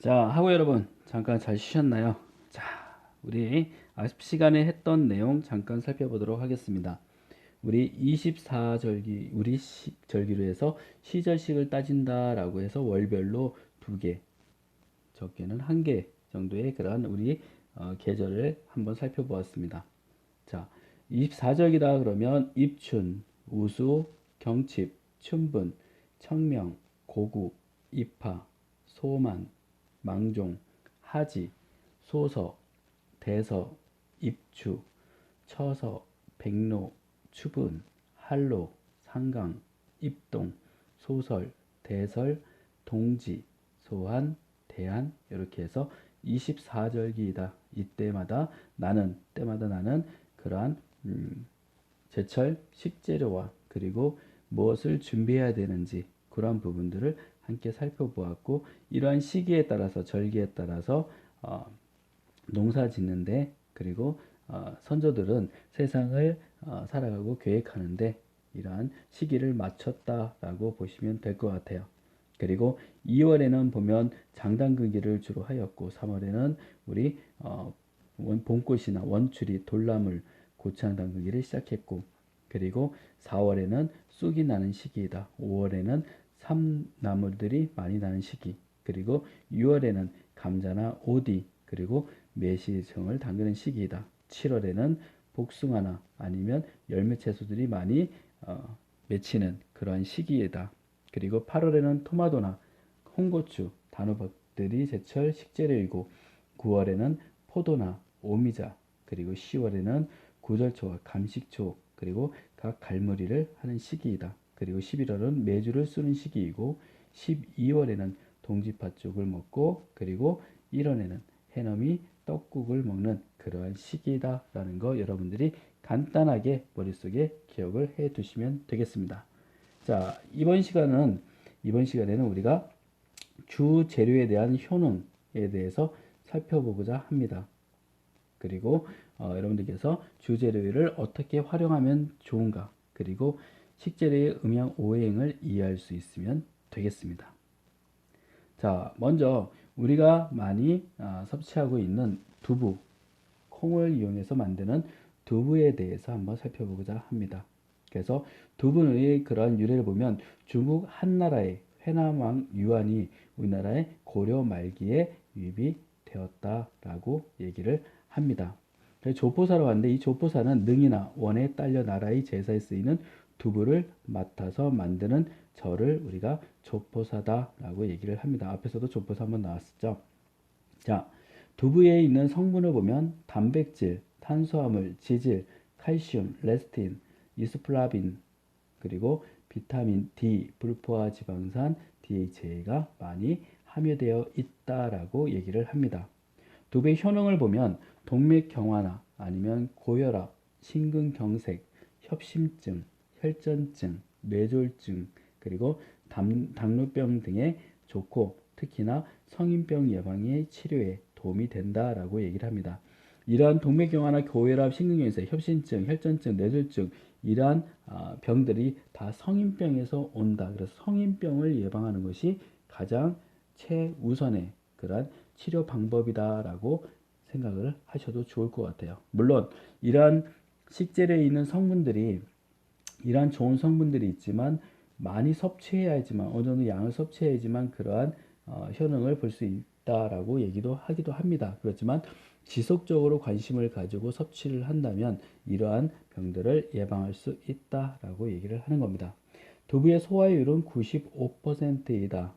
자, 하고 여러분, 잠깐 잘 쉬셨나요? 자, 우리 앞 시간에 했던 내용 잠깐 살펴보도록 하겠습니다. 우리 24절기, 우리 절기로 해서 시절식을 따진다라고 해서 월별로 2개, 적게는 1개 정도의 그러한 우리 계절을 한번 살펴보았습니다. 자, 24절기다 그러면 입춘, 우수, 경칩, 춘분, 청명, 고구, 입하, 소만, 망종, 하지, 소서, 대서, 입추, 처서, 백로, 추분, 한로, 상강, 입동, 소설, 대설, 동지, 소한, 대한 이렇게 해서 24절기이다. 이때마다 때마다 나는 그러한 제철 식재료와 그리고 무엇을 준비해야 되는지 그러한 부분들을 함께 살펴보았고, 이러한 시기에 따라서 절기에 따라서 농사 짓는데, 그리고 선조들은 세상을 살아가고 계획하는데 이러한 시기를 맞췄다라고 보시면 될 것 같아요. 그리고 2월에는 보면 장단근기를 주로 하였고, 3월에는 우리 봄꽃이나 원추리, 돌나물, 고창단근기를 시작했고, 그리고 4월에는 쑥이 나는 시기이다. 5월에는 삼나물들이 많이 나는 시기, 그리고 6월에는 감자나 오디, 그리고 매실청을 담그는 시기이다. 7월에는 복숭아나 아니면 열매 채소들이 많이 맺히는 그러한 시기이다. 그리고 8월에는 토마토나 홍고추, 단호박들이 제철 식재료이고, 9월에는 포도나 오미자, 그리고 10월에는 구절초와 감식초, 그리고 각 갈무리를 하는 시기이다. 그리고 11월은 메주를 쓰는 시기이고, 12월에는 동지파 쪽을 먹고, 그리고 1월에는 해넘이 떡국을 먹는 그러한 시기다라는 거 여러분들이 간단하게 머릿속에 기억을 해 두시면 되겠습니다. 자, 이번 시간에는 우리가 주 재료에 대한 효능에 대해서 살펴보고자 합니다. 그리고 여러분들께서 주 재료를 어떻게 활용하면 좋은가, 그리고 식재료의 음양 오행을 이해할 수 있으면 되겠습니다. 자, 먼저 우리가 많이 섭취하고 있는 두부, 콩을 이용해서 만드는 두부에 대해서 한번 살펴보고자 합니다. 그래서 두부의 그러한 유래를 보면 중국 한나라의 회남왕 유한이 우리나라의 고려 말기에 유입이 되었다라고 얘기를 합니다. 조포사로 하는데, 이 조포사는 능이나 원에 딸려 나라의 제사에 쓰이는 두부를 맡아서 만드는 절을 우리가 조포사다라고 얘기를 합니다. 앞에서도 조포사 한번 나왔었죠. 자, 두부에 있는 성분을 보면 단백질, 탄수화물, 지질, 칼슘, 레스틴, 이소플라빈, 그리고 비타민 D, 불포화 지방산, DHA가 많이 함유되어 있다라고 얘기를 합니다. 두부의 효능을 보면 동맥경화나 아니면 고혈압, 심근경색, 협심증, 혈전증, 뇌졸중, 그리고 당뇨병 등에 좋고, 특히나 성인병 예방의 치료에 도움이 된다라고 얘기를 합니다. 이러한 동맥경화나 고혈압, 심근경색, 협심증, 혈전증, 뇌졸중, 이러한 병들이 다 성인병에서 온다. 그래서 성인병을 예방하는 것이 가장 최우선의 그러한 치료 방법이다라고 생각을 하셔도 좋을 것 같아요. 물론 이러한 식재료에 있는 성분들이, 이러한 좋은 성분들이 있지만 많이 섭취해야지만, 어느 정도 양을 섭취해야지만 그러한 효능을 볼 수 있다라고 얘기도 하기도 합니다. 그렇지만 지속적으로 관심을 가지고 섭취를 한다면 이러한 병들을 예방할 수 있다라고 얘기를 하는 겁니다. 두부의 소화율은 95%이다.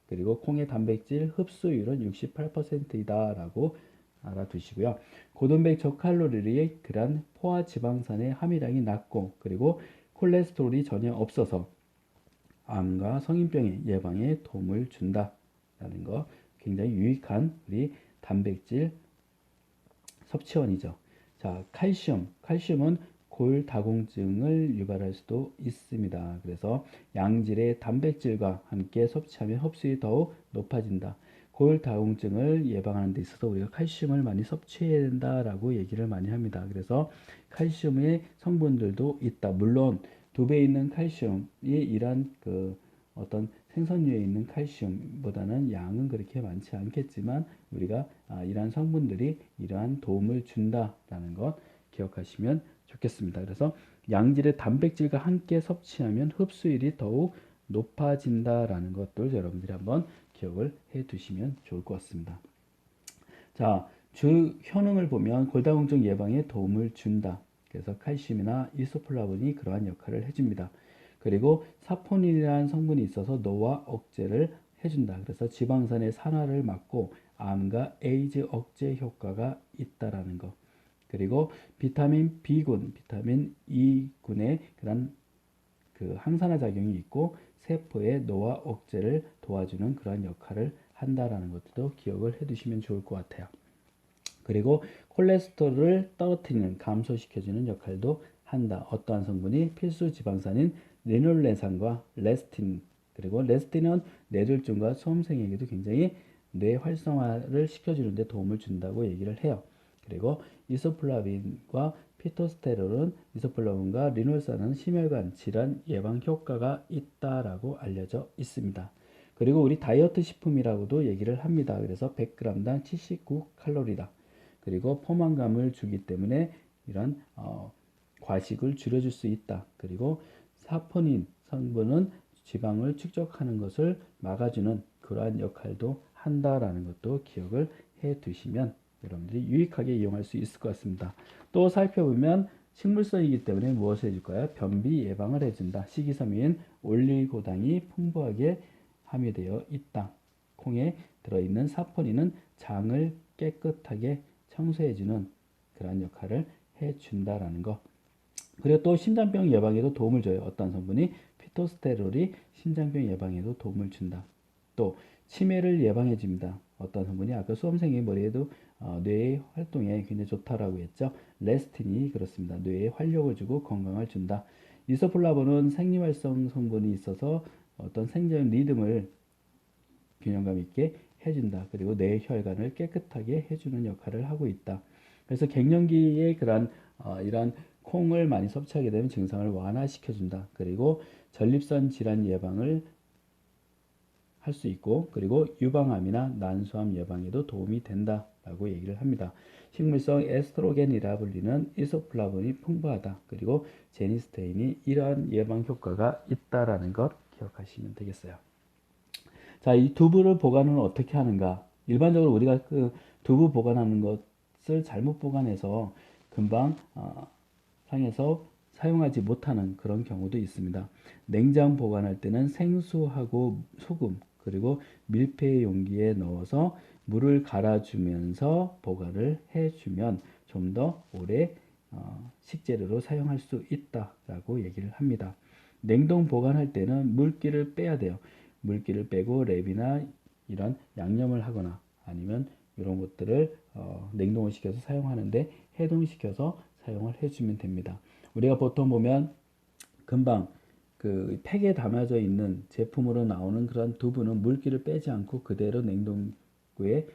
그리고 콩의 단백질 흡수율은 68%이다 라고 알아두시고요. 고단백 저칼로리의 그런 포화 지방산의 함유량이 낮고, 그리고 콜레스테롤이 전혀 없어서 암과 성인병의 예방에 도움을 준다라는 거, 굉장히 유익한 우리 단백질 섭취원이죠. 자, 칼슘은 골다공증을 유발할 수도 있습니다. 그래서 양질의 단백질과 함께 섭취하면 흡수율이 더욱 높아진다. 골다공증을 예방하는 데 있어서 우리가 칼슘을 많이 섭취해야 된다라고 얘기를 많이 합니다. 그래서 칼슘의 성분들도 있다. 물론 두부에 있는 칼슘이 이러한 어떤 생선류에 있는 칼슘보다는 양은 그렇게 많지 않겠지만 우리가 이러한 성분들이 이러한 도움을 준다라는 것 기억하시면 좋겠습니다. 그래서 양질의 단백질과 함께 섭취하면 흡수율이 더욱 높아진다라는 것들 여러분들이 한번 기억을 해 두시면 좋을 것 같습니다. 자, 주 효능을 보면 골다공증 예방에 도움을 준다. 그래서 칼슘이나 이소플라본이 그러한 역할을 해줍니다. 그리고 사포닌이라는 성분이 있어서 노화 억제를 해준다. 그래서 지방산의 산화를 막고 암과 에이즈 억제 효과가 있다라는 거. 그리고 비타민 B군, 비타민 E군의 그런 그 항산화 작용이 있고 세포의 노화 억제를 도와주는 그런 역할을 한다라는 것도 기억을 해두시면 좋을 것 같아요. 그리고 콜레스테롤을 떨어뜨리는 감소시켜주는 역할도 한다. 어떠한 성분이 필수 지방산인 리놀레산과 레스틴 그리고 레스틴은 뇌졸중과 수험생에게도 굉장히 뇌 활성화를 시켜주는 데 도움을 준다고 얘기를 해요. 그리고 이소플라빈과 피토스테롤은 이소플라본과 리놀산은 심혈관 질환 예방 효과가 있다라고 알려져 있습니다. 그리고 우리 다이어트 식품이라고도 얘기를 합니다. 그래서 100g당 79칼로리다. 그리고 포만감을 주기 때문에 이런 과식을 줄여줄 수 있다. 그리고 사포닌 성분은 지방을 축적하는 것을 막아주는 그러한 역할도 한다라는 것도 기억을 해 두시면 여러분들이 유익하게 이용할 수 있을 것 같습니다. 또 살펴보면 식물성이기 때문에 무엇을 해줄까요? 변비 예방을 해준다. 식이섬유인 올리고당이 풍부하게 함유되어 있다. 콩에 들어있는 사포닌은 장을 깨끗하게 청소해주는 그러한 역할을 해준다라는 거. 그리고 또 심장병 예방에도 도움을 줘요. 어떤 성분이? 피토스테롤이 심장병 예방에도 도움을 준다. 또 치매를 예방해 줍니다. 어떤 성분이? 아까 수험생의 머리에도 뇌의 활동에 굉장히 좋다라고 했죠. 레스틴이 그렇습니다. 뇌에 활력을 주고 건강을 준다. 이소플라본은 생리활성 성분이 있어서 어떤 생장 리듬을 균형감 있게 해준다. 그리고 뇌 혈관을 깨끗하게 해주는 역할을 하고 있다. 그래서 갱년기에 그런 이런 콩을 많이 섭취하게 되면 증상을 완화시켜준다. 그리고 전립선 질환 예방을 할 수 있고 그리고 유방암이나 난소암 예방에도 도움이 된다라고 얘기를 합니다. 식물성 에스트로겐이라 불리는 이소플라본이 풍부하다. 그리고 제니스테인이 이러한 예방 효과가 있다라는 것 기억하시면 되겠어요. 자, 이 두부를 보관은 어떻게 하는가? 일반적으로 우리가 그 두부 보관하는 것을 잘못 보관해서 금방 상해서 사용하지 못하는 그런 경우도 있습니다. 냉장 보관할 때는 생수하고 소금 그리고 밀폐 용기에 넣어서 물을 갈아주면서 보관을 해주면 좀 더 오래 식재료로 사용할 수 있다라고 얘기를 합니다. 냉동 보관할 때는 물기를 빼야 돼요. 물기를 빼고 랩이나 이런 양념을 하거나 아니면 이런 것들을 냉동을 시켜서 사용하는데 해동시켜서 사용을 해주면 됩니다. 우리가 보통 보면 금방 그 팩에 담아져 있는 제품으로 나오는 그런 두부는 물기를 빼지 않고 그대로 냉동고에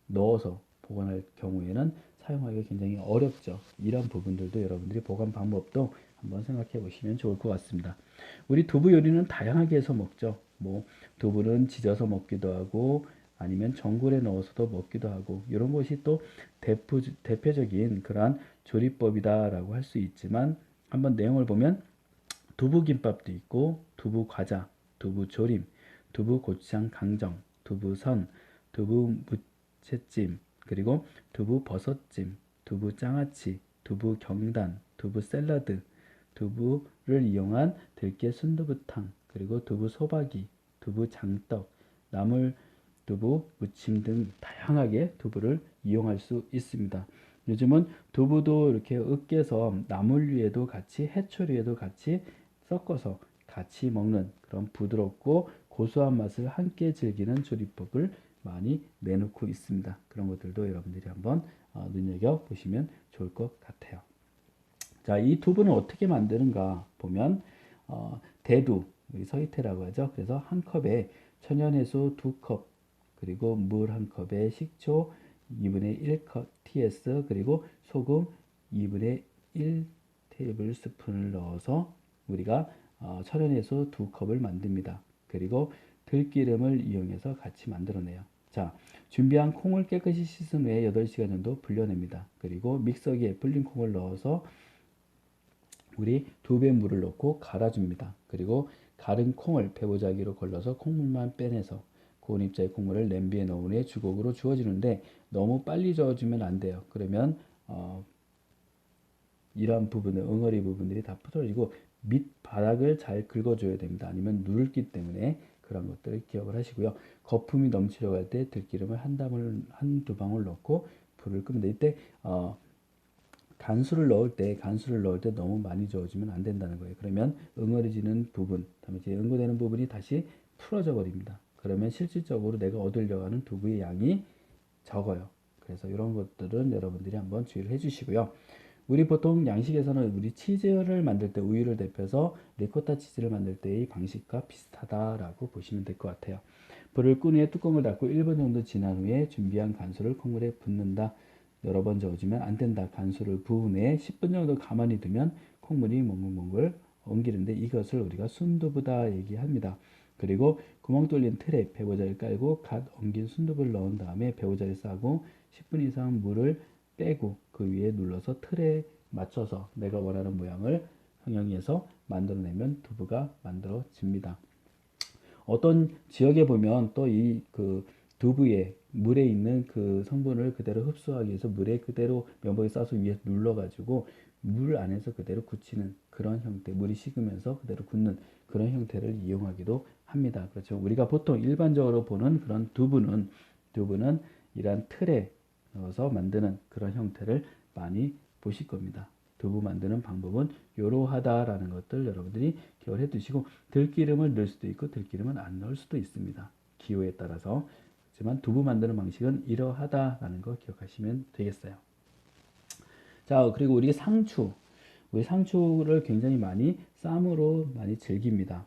넣어서 보관할 경우에는 사용하기가 굉장히 어렵죠. 이런 부분들도 여러분들이 보관 방법도 한번 생각해 보시면 좋을 것 같습니다. 우리 두부 요리는 다양하게 해서 먹죠. 뭐 두부는 지져서 먹기도 하고 아니면 전골에 넣어서도 먹기도 하고 이런 것이 또 대표적인 그러한 조리법이다라고 할 수 있지만 한번 내용을 보면 두부김밥도 있고 두부과자, 두부조림, 두부고추장 강정, 두부선, 두부무채찜, 그리고 두부버섯찜, 두부장아찌, 두부경단, 두부샐러드, 두부를 이용한 들깨 순두부탕, 그리고 두부소박이, 두부장떡, 나물두부, 무침 등 다양하게 두부를 이용할 수 있습니다. 요즘은 두부도 이렇게 으깨서 나물류에도 같이 해초류에도 같이 섞어서 같이 먹는 그런 부드럽고 고소한 맛을 함께 즐기는 조리법을 많이 내놓고 있습니다. 그런 것들도 여러분들이 한번 눈여겨 보시면 좋을 것 같아요. 자, 이 두부는 어떻게 만드는가 보면 대두, 서희태라고 하죠. 그래서 한 컵에 천연해수 2컵, 그리고 물 한 컵에 식초 2분의 1컵 TS, 그리고 소금 2분의 1 테이블 스푼을 넣어서 우리가 천연해수 2컵을 만듭니다. 그리고 들기름을 이용해서 같이 만들어내요. 자, 준비한 콩을 깨끗이 씻은 후에 8시간 정도 불려냅니다. 그리고 믹서기에 불린 콩을 넣어서 우리 2배 물을 넣고 갈아줍니다. 그리고 갈은 콩을 배보자기로 걸러서 콩물만 빼내서 고운 입자의 콩물을 냄비에 넣은 후에 주걱으로 주어지는데 너무 빨리 저어주면 안 돼요. 그러면 이러한 부분들, 응어리 부분들이 다 풀어지고 밑바닥을 잘 긁어줘야 됩니다. 아니면 누를기 때문에 그런 것들을 기억을 하시고요. 거품이 넘치려고 할 때 들기름을 한두 방울 넣고 불을 끄면 돼. 이때 간수를 넣을 때 너무 많이 저어주면 안 된다는 거예요. 그러면 응어리지는 부분, 다음에 이제 응고되는 부분이 다시 풀어져 버립니다. 그러면 실질적으로 내가 얻으려고 하는 두부의 양이 적어요. 그래서 이런 것들은 여러분들이 한번 주의를 해주시고요. 우리 보통 양식에서는 우리 치즈를 만들 때 우유를 데펴서 리코타 치즈를 만들 때의 방식과 비슷하다라고 보시면 될 것 같아요. 불을 끈 후에 뚜껑을 닫고 1분 정도 지난 후에 준비한 간수를 콩물에 붓는다. 여러 번 저어주면 안 된다. 간수를 부은 후에 10분 정도 가만히 두면 콩물이 몽글몽글 엉기는데 이것을 우리가 순두부다 얘기합니다. 그리고 구멍 뚫린 틀에 배보자를 깔고 갓 엉긴 순두부를 넣은 다음에 배보자를 싸고 10분 이상 물을 빼고 그 위에 눌러서 틀에 맞춰서 내가 원하는 모양을 형형해서 만들어내면 두부가 만들어집니다. 어떤 지역에 보면 또 이 그 두부에 물에 있는 그 성분을 그대로 흡수하기 위해서 물에 그대로 면보에 싸서 위에 눌러가지고 물 안에서 그대로 굳히는 그런 형태, 물이 식으면서 그대로 굳는 그런 형태를 이용하기도 합니다. 그렇죠. 우리가 보통 일반적으로 보는 그런 두부는 이러한 틀에 넣어서 만드는 그런 형태를 많이 보실 겁니다. 두부 만드는 방법은 이러하다라는 것들 여러분들이 기억을 해 두시고 들기름을 넣을 수도 있고 들기름은 안 넣을 수도 있습니다. 기호에 따라서. 하지만 두부 만드는 방식은 이러하다라는 거 기억하시면 되겠어요. 자, 그리고 우리 상추를 굉장히 많이 쌈으로 많이 즐깁니다.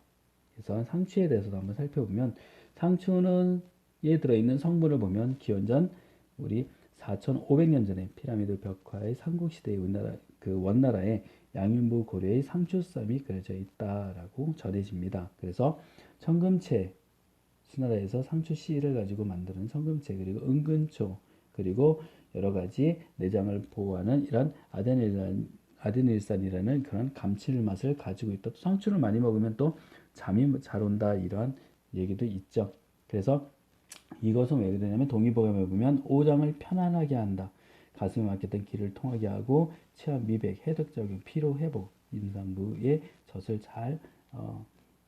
그래서 상추에 대해서도 한번 살펴보면 상추는 에 들어있는 성분을 보면 기원전 우리 4,500년 전에 피라미드 벽화의 삼국시대의 원나라에 양윤부 고려의 상추쌈이 그려져 있다라고 전해집니다. 그래서 청금채, 수나라에서 상추 씨를 가지고 만드는 청금채, 그리고 은근초, 그리고 여러 가지 내장을 보호하는 이런 아데닐산이라는 그런 감칠맛을 가지고 있다. 또 상추를 많이 먹으면 또 잠이 잘 온다 이러한 얘기도 있죠. 그래서 이것은 왜 그러냐면 동의보감에 보면 오장을 편안하게 한다. 가슴에 막혔던 기를 통하게 하고 체압 미백, 해독작용, 피로 회복, 임산부의 젖을 잘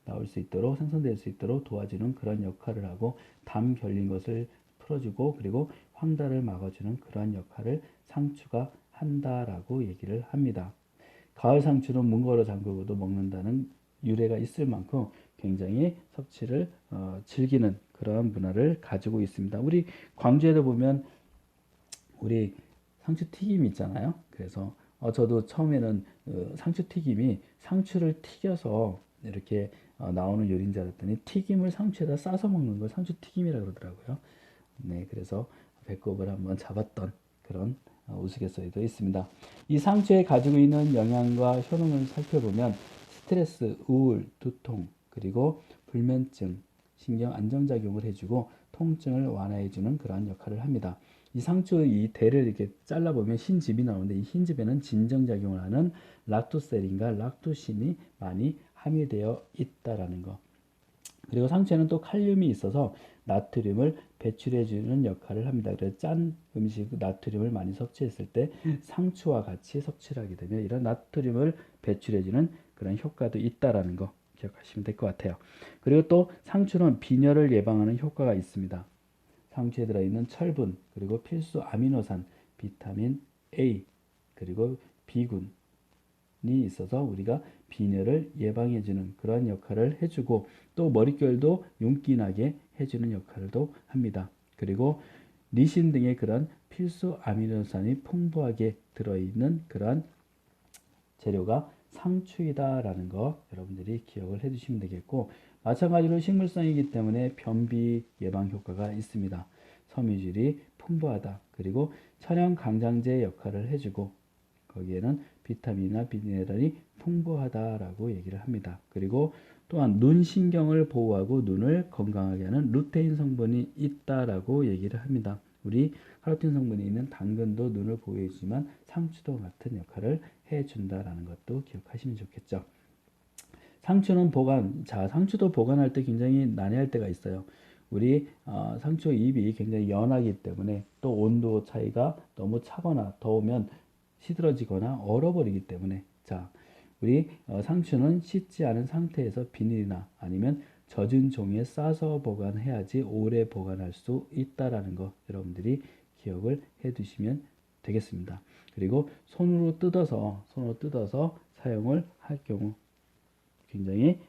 나올 수 있도록 생성될 수 있도록 도와주는 그런 역할을 하고 담 결린 것을 풀어주고 그리고 황달을 막아주는 그러한 역할을 상추가 한다라고 얘기를 합니다. 가을 상추는 문거로 잠그고도 먹는다는 유래가 있을 만큼 굉장히 섭취를 즐기는 그런 문화를 가지고 있습니다. 우리 광주에도 보면 우리 상추 튀김 있잖아요. 그래서 저도 처음에는 상추 튀김이 상추를 튀겨서 이렇게 나오는 요리인 줄 알았더니 튀김을 상추에다 싸서 먹는 걸 상추 튀김이라 그러더라고요. 네, 그래서 배꼽을 한번 잡았던 그런 우스갯소리도 있습니다. 이 상추에 가지고 있는 영양과 효능을 살펴보면 스트레스, 우울, 두통, 그리고 불면증, 신경 안정작용을 해주고 통증을 완화해주는 그러한 역할을 합니다. 이 상추 이 대를 이렇게 잘라보면 흰즙이 나오는데 이 흰즙에는 진정작용을 하는 락토세린과 락토신이 많이 함유되어 있다라는 거. 그리고 상추에는 또 칼륨이 있어서 나트륨을 배출해주는 역할을 합니다. 그래서 짠 음식 나트륨을 많이 섭취했을 때 상추와 같이 섭취를 하게 되면 이런 나트륨을 배출해주는 그런 효과도 있다라는 거 기억하시면 될 것 같아요. 그리고 또 상추는 빈혈을 예방하는 효과가 있습니다. 상추에 들어있는 철분, 그리고 필수 아미노산, 비타민 A, 그리고 B군이 있어서 우리가 빈혈을 예방해주는 그러한 역할을 해주고 또 머릿결도 윤기 나게 해주는 역할도 합니다. 그리고 리신 등의 그런 필수 아미노산이 풍부하게 들어있는 그러한 재료가 상추이다라는 거 여러분들이 기억을 해주시면 되겠고 마찬가지로 식물성이기 때문에 변비 예방 효과가 있습니다. 섬유질이 풍부하다. 그리고 천연 강장제 역할을 해주고 거기에는 비타민이나 미네랄이 풍부하다라고 얘기를 합니다. 그리고 또한 눈 신경을 보호하고 눈을 건강하게 하는 루테인 성분이 있다라고 얘기를 합니다. 우리 카로틴 성분이 있는 당근도 눈을 보호해주지만 상추도 같은 역할을 해준다라는 것도 기억하시면 좋겠죠. 상추는 상추도 보관할 때 굉장히 난해할 때가 있어요. 우리 상추 잎이 굉장히 연하기 때문에 또 온도 차이가 너무 차거나 더우면 시들어지거나 얼어버리기 때문에 우리 상추는 씻지 않은 상태에서 비닐이나 아니면 젖은 종이에 싸서 보관해야지 오래 보관할 수 있다라는 거 여러분들이 기억을 해 두시면 되겠습니다. 그리고 손으로 뜯어서 사용을 할 경우 굉장히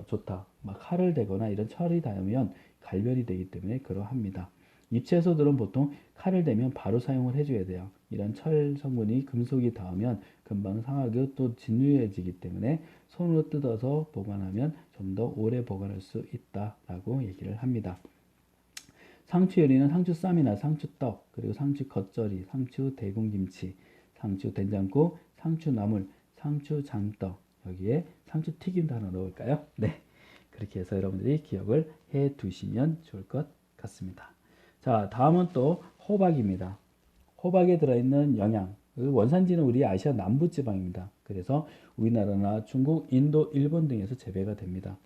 좋다. 막 칼을 대거나 이런 철이 닿으면 갈변이 되기 때문에 그러합니다. 잎채소들은 보통 칼을 대면 바로 사용을 해줘야 돼요. 이런 철 성분이 금속이 닿으면 금방 상하고 또 진유해지기 때문에 손으로 뜯어서 보관하면 좀 더 오래 보관할 수 있다라고 얘기를 합니다. 상추 요리는 상추쌈이나 상추떡, 그리고 상추 겉절이, 상추 대gun김치, 상추 된장국, 상추 나물, 상추 장떡, 여기에 상추 튀김도 하나 넣을까요? 네. 그렇게 해서 여러분들이 기억을 해 두시면 좋을 것 같습니다. 자, 다음은 또 호박입니다. 호박에 들어있는 영양, 원산지는 우리 아시아 남부지방입니다. 그래서 우리나라나 중국, 인도, 일본 등에서 재배가 됩니다.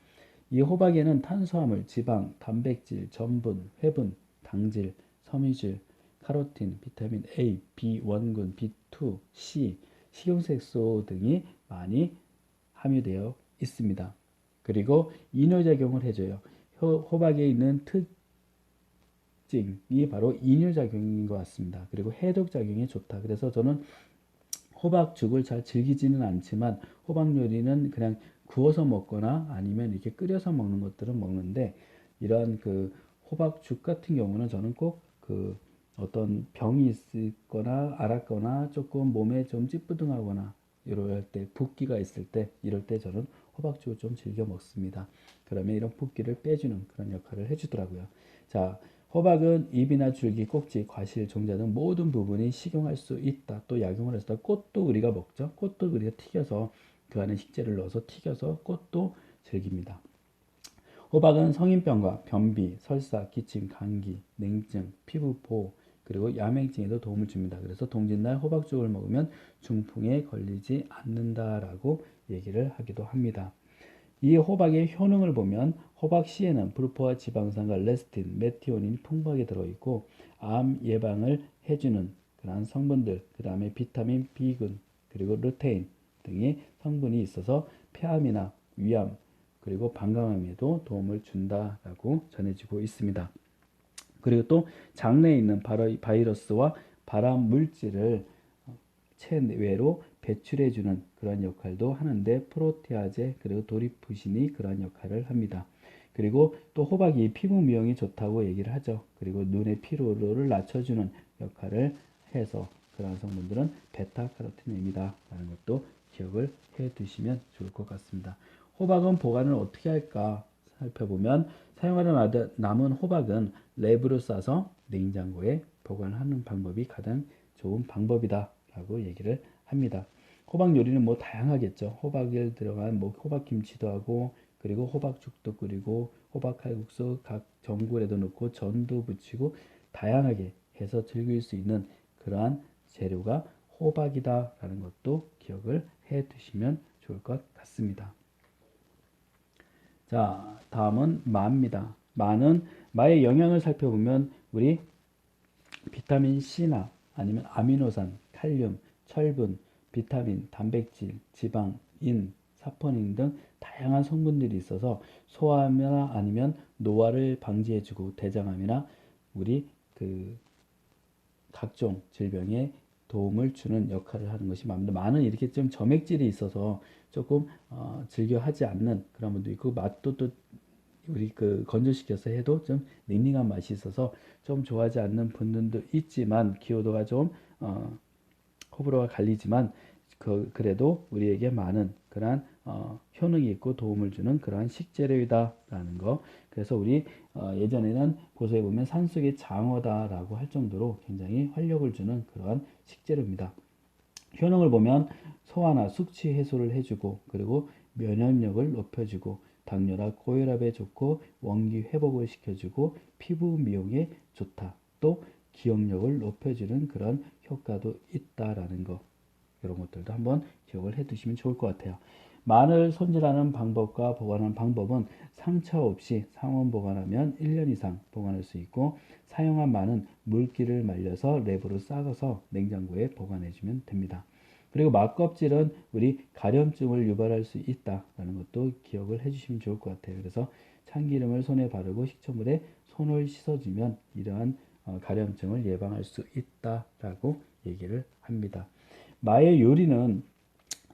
이 호박에는 탄수화물, 지방, 단백질, 전분, 회분, 당질, 섬유질, 카로틴, 비타민 A, B 원군, B2, C, 식용색소 등이 많이 함유되어 있습니다. 그리고 이뇨작용을 해줘요. 호박에 있는 특징이 바로 이뇨작용인 것 같습니다. 그리고 해독작용이 좋다. 그래서 저는 호박죽을 잘 즐기지는 않지만 호박 요리는 그냥 구워서 먹거나 아니면 이렇게 끓여서 먹는 것들은 먹는데 이런 그 호박죽 같은 경우는 저는 꼭 그 어떤 병이 있거나 앓았거나 조금 몸에 좀 찌뿌둥하거나 이럴 때 붓기가 있을 때 이럴 때 저는 호박죽을 좀 즐겨 먹습니다. 그러면 이런 붓기를 빼주는 그런 역할을 해주더라고요. 자, 호박은 잎이나 줄기, 꼭지, 과실, 종자 등 모든 부분이 식용할 수 있다. 또 약용을 해서 꽃도 우리가 먹죠. 꽃도 우리가 튀겨서 그 안에 식재를 넣어서 튀겨서 꽃도 즐깁니다. 호박은 성인병과 변비, 설사, 기침, 감기, 냉증, 피부보 그리고 야맹증에도 도움을 줍니다. 그래서 동짓날 호박죽을 먹으면 중풍에 걸리지 않는다라고 얘기를 하기도 합니다. 이 호박의 효능을 보면 호박 씨에는 불포화 지방산과 레스틴, 메티오닌이 풍부하게 들어있고 암 예방을 해주는 그러한 성분들, 그 다음에 비타민 B군, 그리고 루테인 등의 성분이 있어서 폐암이나 위암, 그리고 방광암에도 도움을 준다라고 전해지고 있습니다. 그리고 또 장내에 있는 바이러스와 발암 물질을 체외로 배출해주는 그런 역할도 하는데 프로테아제 그리고 도리푸신이 그런 역할을 합니다. 그리고 또 호박이 피부 미용이 좋다고 얘기를 하죠. 그리고 눈의 피로를 낮춰주는 역할을 해서 그런 성분들은 베타카로틴입니다. 라는 것도 기억을 해 두시면 좋을 것 같습니다. 호박은 보관을 어떻게 할까 살펴보면 사용하려 남은 호박은 랩으로 싸서 냉장고에 보관하는 방법이 가장 좋은 방법이다 라고 얘기를 합니다. 호박 요리는 뭐 다양하겠죠. 호박을 들어간 뭐 호박김치도 하고 그리고 호박죽도 끓이고 호박칼국수 각 전골에도 넣고 전도 부치고 다양하게 해서 즐길 수 있는 그러한 재료가 호박이다 라는 것도 기억을 해 두시면 좋을 것 같습니다. 자, 다음은 마입니다. 마의 영양을 살펴보면 우리 비타민 C나 아니면 아미노산, 칼륨, 철분, 비타민, 단백질, 지방, 인, 사포닌 등 다양한 성분들이 있어서 소화나 아니면 노화를 방지해주고 대장암이나 우리 그 각종 질병에 도움을 주는 역할을 하는 것이 마입니다. 마는 이렇게 좀 점액질이 있어서 조금 즐겨 하지 않는 그런 분도 있고 맛도 또 우리 그 건조시켜서 해도 좀 닝닝한 맛이 있어서 좀 좋아하지 않는 분들도 있지만 기호도가 좀 호불호가 갈리지만 그래도 우리에게 많은 그러한 효능이 있고 도움을 주는 그러한 식재료이다라는 거. 그래서 우리 예전에는 고서에 보면 산속의 장어다라고 할 정도로 굉장히 활력을 주는 그러한 식재료입니다. 효능을 보면 소화나 숙취 해소를 해주고 그리고 면역력을 높여주고 당뇨나 고혈압에 좋고 원기 회복을 시켜주고 피부 미용에 좋다. 또 기억력을 높여주는 그런 효과도 있다라는 거. 이런 것들도 한번 기억을 해 두시면 좋을 것 같아요. 마늘 손질하는 방법과 보관하는 방법은 상처 없이 상온 보관하면 1년 이상 보관할 수 있고, 사용한 마늘은 물기를 말려서 랩으로 싸서 냉장고에 보관해 주면 됩니다. 그리고 막껍질은 우리 가려움증을 유발할 수 있다라는 것도 기억을 해주시면 좋을 것 같아요. 그래서 참기름을 손에 바르고 식초물에 손을 씻어주면 이러한 가려움증을 예방할 수 있다라고 얘기를 합니다. 마의 요리는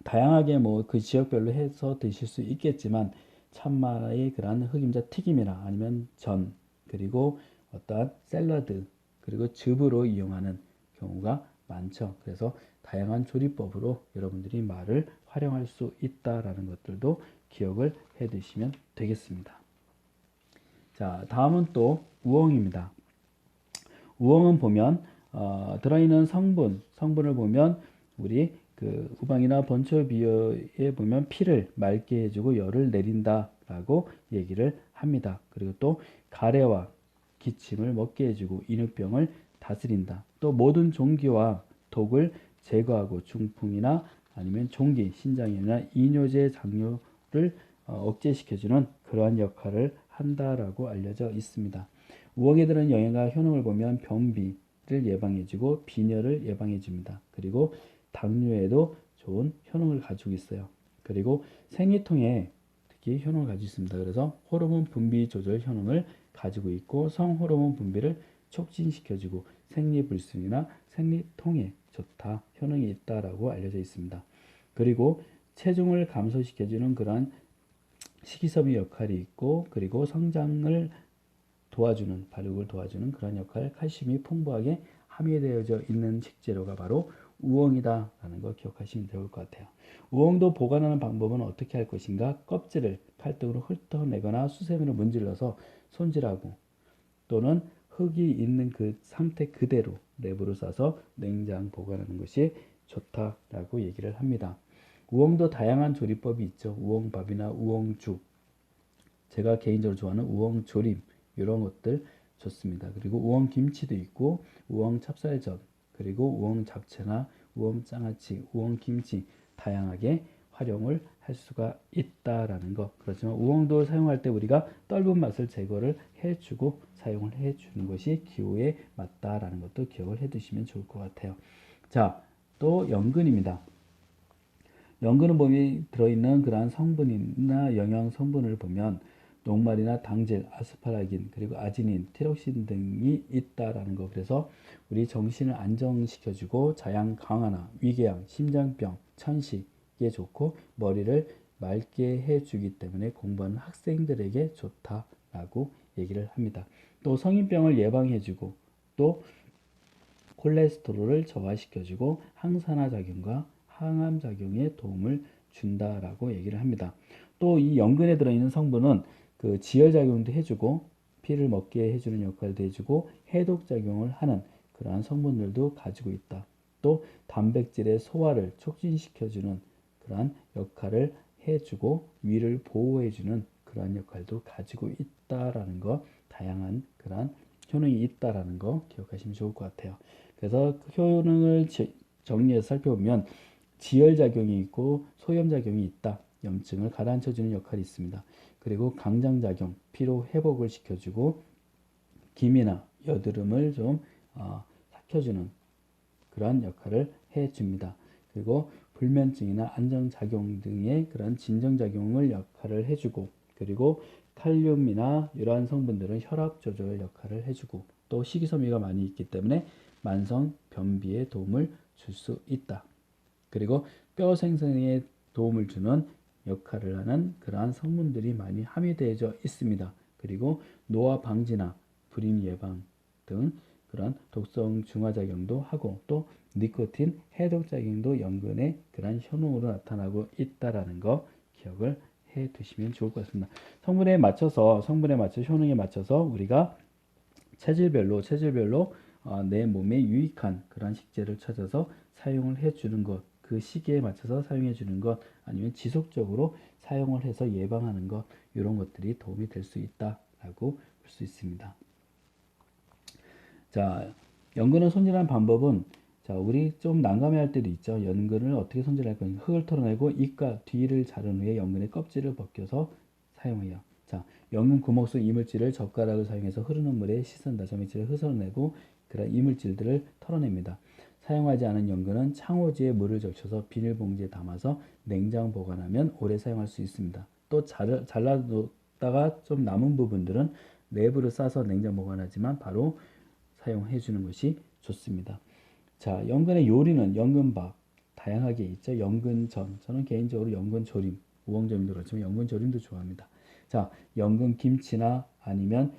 다양하게 뭐 그 지역별로 해서 드실 수 있겠지만, 참마의 그러한 흑임자 튀김이나 아니면 전, 그리고 어떠한 샐러드, 그리고 즙으로 이용하는 경우가 많죠. 그래서 다양한 조리법으로 여러분들이 마를 활용할 수 있다라는 것들도 기억을 해 두시면 되겠습니다. 자, 다음은 또 우엉입니다. 우엉은 보면 들어있는 성분을 보면 우리 그 우방이나 번처비어에 보면 피를 맑게 해주고 열을 내린다라고 얘기를 합니다. 그리고 또 가래와 기침을 먹게 해주고 인후병을 다스린다. 또 모든 종기와 독을 제거하고 중풍이나 아니면 종기, 신장염이나 이뇨제 장뇨를 억제시켜주는 그러한 역할을 한다라고 알려져 있습니다. 우엉에 들은 영양과 효능을 보면 변비를 예방해주고 빈혈을 예방해줍니다. 그리고 당뇨에도 좋은 효능을 가지고 있어요. 그리고 생리통에 특히 효능을 가지고 있습니다. 그래서 호르몬 분비 조절 효능을 가지고 있고, 성호르몬 분비를 촉진시켜주고 생리불순이나 생리통에 좋다, 효능이 있다라고 알려져 있습니다. 그리고 체중을 감소시켜주는 그러한 식이섬유 역할이 있고, 그리고 성장을 도와주는, 발육을 도와주는 그런 역할, 칼슘이 풍부하게 함유되어져 있는 식재료가 바로 우엉이다라는 거 기억하시면 좋을 것 같아요. 우엉도 보관하는 방법은 어떻게 할 것인가? 껍질을 칼등으로 훑어내거나 수세미로 문질러서 손질하고, 또는 흙이 있는 그 상태 그대로 랩으로 싸서 냉장 보관하는 것이 좋다라고 얘기를 합니다. 우엉도 다양한 조리법이 있죠. 우엉밥이나 우엉죽, 제가 개인적으로 좋아하는 우엉조림, 이런 것들 좋습니다. 그리고 우엉김치도 있고 우엉 찹쌀전, 그리고 우엉 잡채나 우엉 장아찌, 우엉 김치 다양하게 활용을 할 수가 있다라는 거. 그렇지만 우엉도 사용할 때 우리가 떫은 맛을 제거를 해주고 사용을 해주는 것이 기호에 맞다라는 것도 기억을 해두시면 좋을 것 같아요. 자, 또 연근입니다. 연근은 몸에 들어있는 그러한 성분이나 영양 성분을 보면 녹말이나 당질, 아스파라긴, 그리고 아지닌, 티록신 등이 있다라는 거. 그래서 우리 정신을 안정시켜주고 자양 강화나 위궤양, 심장병, 천식에 좋고 머리를 맑게 해주기 때문에 공부하는 학생들에게 좋다라고 얘기를 합니다. 또 성인병을 예방해주고, 또 콜레스테롤을 저하시켜주고 항산화 작용과 항암 작용에 도움을 준다라고 얘기를 합니다. 또 이 연근에 들어있는 성분은 그 지혈 작용도 해주고 피를 먹게 해주는 역할도 해주고 해독 작용을 하는 그러한 성분들도 가지고 있다. 또 단백질의 소화를 촉진시켜주는 그러한 역할을 해주고 위를 보호해주는 그러한 역할도 가지고 있다라는 거, 다양한 그러한 효능이 있다라는 거 기억하시면 좋을 것 같아요. 그래서 그 효능을 정리해서 살펴보면 지혈작용이 있고 소염작용이 있다. 염증을 가라앉혀주는 역할이 있습니다. 그리고 강장작용, 피로 회복을 시켜주고 기미나 여드름을 좀 삭혀주는 그러한 역할을 해줍니다. 그리고 불면증이나 안정작용 등의 그런 진정작용을 역할을 해주고, 그리고 칼륨이나 이러한 성분들은 혈압 조절 역할을 해주고, 또 식이섬유가 많이 있기 때문에 만성 변비에 도움을 줄 수 있다. 그리고 뼈 생성에 도움을 주는 역할을 하는 그러한 성분들이 많이 함유되어져 있습니다. 그리고 노화 방지나 불임 예방 등 그런 독성 중화작용도 하고, 또 니코틴 해독작용도 연근의 그런 효능으로 나타나고 있다라는 거 기억을 해 두시면 좋을 것 같습니다. 성분에 맞춰 효능에 맞춰서 우리가 체질별로 내 몸에 유익한 그런 식재를 찾아서 사용을 해주는 것, 그 시기에 맞춰서 사용해 주는 것, 아니면 지속적으로 사용을 해서 예방하는 것, 이런 것들이 도움이 될 수 있다라고 볼 수 있습니다. 자, 연근을 손질하는 방법은 자, 우리 좀 난감해할 때도 있죠. 연근을 어떻게 손질할 건지 흙을 털어내고 잎과 뒤를 자른 후에 연근의 껍질을 벗겨서 사용해요. 자, 연근 구멍 속 이물질을 젓가락을 사용해서 흐르는 물에 씻은 다시미질을 흩어내고 그런 이물질들을 털어냅니다. 사용하지 않은 연근은 창호지에 물을 적셔서 비닐봉지에 담아서 냉장 보관하면 오래 사용할 수 있습니다. 또 잘라뒀다가 좀 남은 부분들은 랩으로 싸서 냉장 보관하지만 바로 사용해 주는 것이 좋습니다. 자, 연근의 요리는 연근밥 다양하게 있죠. 연근전, 저는 개인적으로 연근조림, 우엉조림도 그렇지만 연근조림도 좋아합니다. 자, 연근김치나 아니면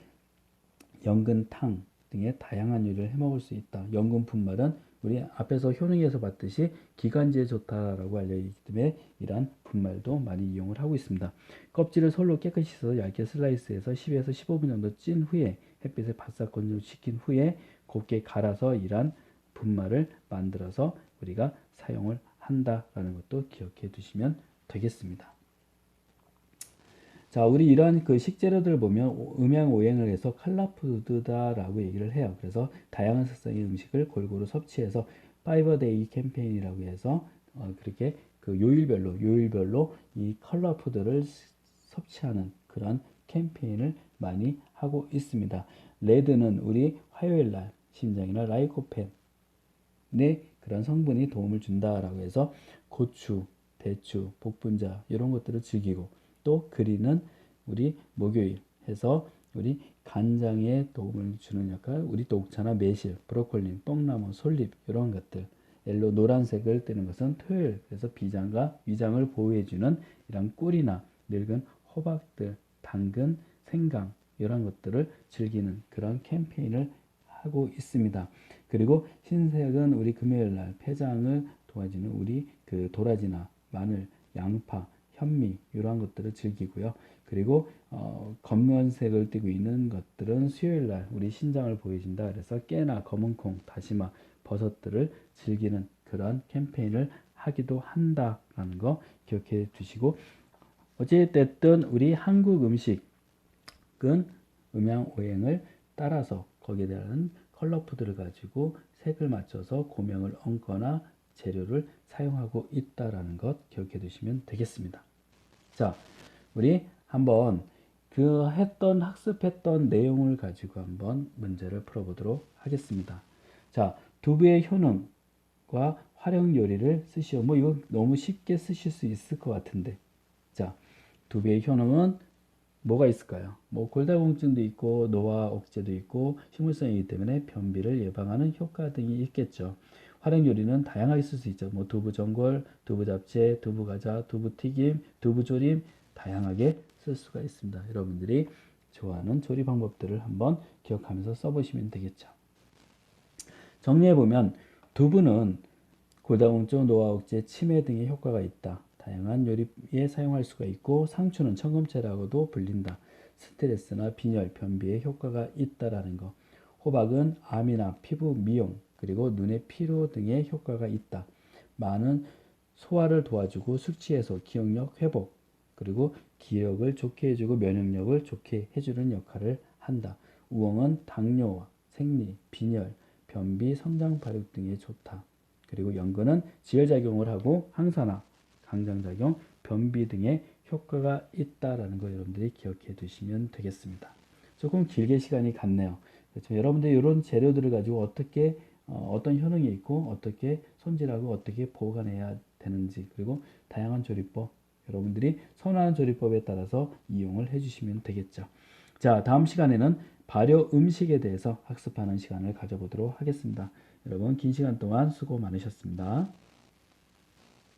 연근탕 등의 다양한 요리를 해 먹을 수 있다. 연근 분말은 우리 앞에서 효능에서 봤듯이 기관지에 좋다라고 알려있기 때문에 이러한 분말도 많이 이용을 하고 있습니다. 껍질을 솔로 깨끗이 씻어서 얇게 슬라이스해서 10에서 15분 정도 찐 후에 햇빛에 바싹 건조시킨 후에 곱게 갈아서 이러한 분말을 만들어서 우리가 사용을 한다라는 것도 기억해 두시면 되겠습니다. 자, 우리 이러한 그 식재료들을 보면 음양오행을 해서 컬러푸드다라고 얘기를 해요. 그래서 다양한 색상의 음식을 골고루 섭취해서 파이버데이 캠페인이라고 해서 그렇게 그 요일별로 이 컬러푸드를 섭취하는 그런 캠페인을 많이 하고 있습니다. 레드는 우리 화요일날 심장이나 라이코펜의 그런 성분이 도움을 준다라고 해서 고추, 대추, 복분자 이런 것들을 즐기고 또 그린은 우리 목요일 해서 우리 간장에 도움을 주는 역할, 우리 녹차나 매실, 브로콜리, 뽕나무, 솔잎 이런 것들, 옐로 노란색을 띠는 것은 토요일, 그래서 비장과 위장을 보호해주는 이런 꿀이나 늙은 호박들, 당근, 생강 이런 것들을 즐기는 그런 캠페인을 하고 있습니다. 그리고 흰색은 우리 금요일 날 폐장을 도와주는 우리 그 도라지나 마늘, 양파, 현미 이러한 것들을 즐기고요. 그리고 검은색을 띠고 있는 것들은 수요일 날 우리 신장을 보여준다. 그래서 깨나 검은콩, 다시마, 버섯들을 즐기는 그런 캠페인을 하기도 한다라는 거 기억해 두시고 어찌됐든 우리 한국 음식은 음양오행을 따라서 거기에 대한 컬러푸드를 가지고 색을 맞춰서 고명을 얹거나 재료를 사용하고 있다라는 것 기억해 두시면 되겠습니다. 자, 우리 한번 그 학습했던 내용을 가지고 한번 문제를 풀어보도록 하겠습니다. 자, 두부의 효능과 활용 요리를 쓰시오. 뭐 이거 너무 쉽게 쓰실 수 있을 것 같은데. 자, 두부의 효능은 뭐가 있을까요? 뭐 골다공증도 있고 노화 억제도 있고 식물성이기 때문에 변비를 예방하는 효과 등이 있겠죠. 활용 요리는 다양하게 쓸 수 있죠. 뭐 두부 전골, 두부 잡채, 두부 과자, 두부 튀김, 두부 조림 다양하게 쓸 수가 있습니다. 여러분들이 좋아하는 조리 방법들을 한번 기억하면서 써보시면 되겠죠. 정리해보면 두부는 골다공증, 노화 억제, 치매 등의 효과가 있다. 다양한 요리에 사용할 수가 있고 상추는 청금채라고도 불린다. 스트레스나 빈혈, 변비에 효과가 있다라는 거. 호박은 암이나 피부 미용, 그리고 눈의 피로 등의 효과가 있다. 마는 소화를 도와주고 숙취 해소, 기억력 회복, 그리고 기억을 좋게 해주고 면역력을 좋게 해주는 역할을 한다. 우엉은 당뇨와 생리, 빈혈, 변비, 성장 발육 등에 좋다. 그리고 연근은 지혈작용을 하고 항산화, 강장작용, 변비 등의 효과가 있다라는 거 여러분들이 기억해 두시면 되겠습니다. 조금 길게 시간이 갔네요. 그렇죠? 여러분들이 이런 재료들을 가지고 어떻게 어떤 효능이 있고 어떻게 손질하고 어떻게 보관해야 되는지 그리고 다양한 조리법 여러분들이 선호하는 조리법에 따라서 이용을 해주시면 되겠죠. 자, 다음 시간에는 발효 음식에 대해서 학습하는 시간을 가져보도록 하겠습니다. 여러분 긴 시간 동안 수고 많으셨습니다.